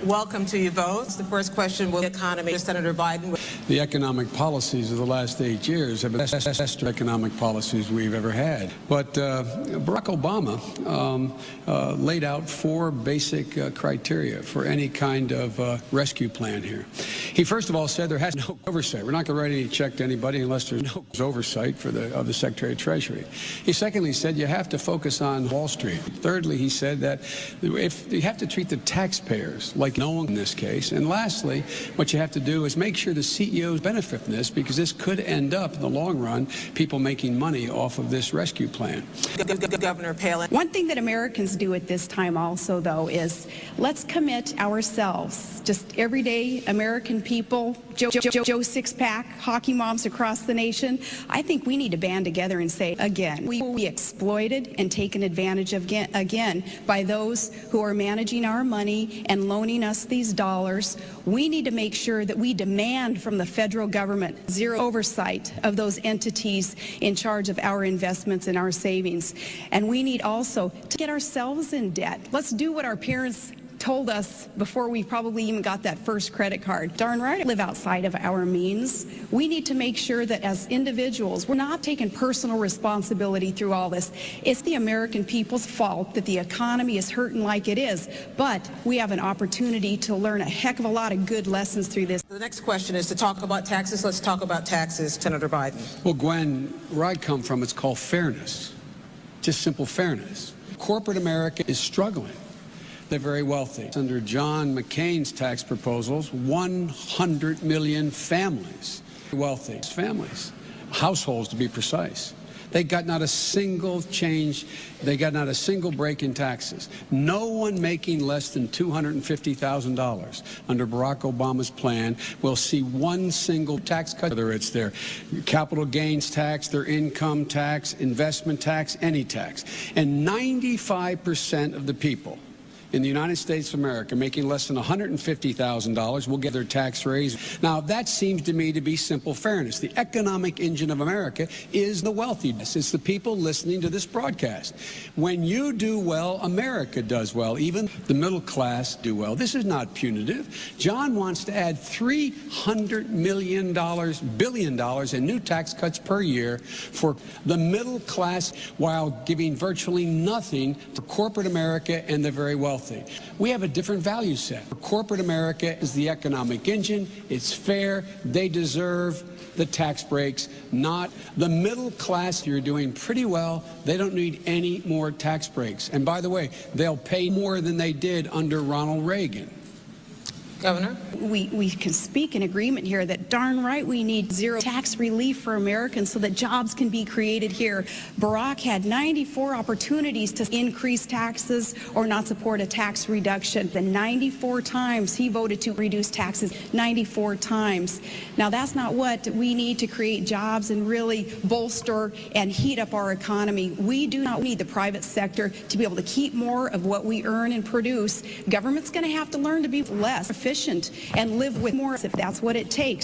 welcome to you both. The first question will be economy. Senator Biden. The economic policies of the last 8 years have been the best economic policies we've ever had. But Barack Obama laid out 4 basic criteria for any kind of rescue plan here. He first of all said there has no oversight. We're not going to write any check to anybody unless there's no oversight of the Secretary of Treasury. He secondly said you have to focus on Wall Street. Thirdly, he said that if you have to treat the taxpayers like no one in this case. And lastly, what you have to do is make sure the CEOs benefit from this, because this could end up in the long run people making money off of this rescue plan. Governor Palin. One thing that Americans do at this time also, though, is let's commit ourselves, just everyday American people, Joe Six-Pack, hockey moms across the nation. I think we need to band together and say, again, we will be exploited and taken advantage of again by those who are managing our money and loaning us these dollars. We need to make sure that we demand from the federal government zero oversight of those entities in charge of our investments and our savings. And we need also to get ourselves in debt. Let's do what our parents told us before we probably even got that first credit card. Darn right, live outside of our means. We need to make sure that as individuals, we're not taking personal responsibility through all this. It's the American people's fault that the economy is hurting like it is, but we have an opportunity to learn a heck of a lot of good lessons through this. The next question is to talk about taxes. Let's talk about taxes, Senator Biden. Well, Gwen, where I come from, it's called fairness. Just simple fairness. Corporate America is struggling. They're very wealthy. Under John McCain's tax proposals, 100 million families, wealthy families, households to be precise. They got not a single change. They got not a single break in taxes. No one making less than $250,000 under Barack Obama's plan will see one single tax cut, whether it's their capital gains tax, their income tax, investment tax, any tax. And 95% of the people in the United States of America making less than $150,000 will get their tax raise. Now, that seems to me to be simple fairness. The economic engine of America is the wealthiness. It's the people listening to this broadcast. When you do well, America does well. Even the middle class do well. This is not punitive. John wants to add $300 billion in new tax cuts per year for the middle class, while giving virtually nothing to corporate America and the very wealthy. We have a different value set. Corporate America is the economic engine. It's fair. They deserve the tax breaks, not the middle class. You're doing pretty well. They don't need any more tax breaks. And by the way, they'll pay more than they did under Ronald Reagan. Governor? We can speak in agreement here that darn right we need zero tax relief for Americans so that jobs can be created here. Barack had 94 opportunities to increase taxes or not support a tax reduction. The 94 times he voted to reduce taxes, 94 times. Now, that's not what we need to create jobs and really bolster and heat up our economy. We do not need the private sector to be able to keep more of what we earn and produce. Government's going to have to learn to be less efficient and live with more if that's what it takes.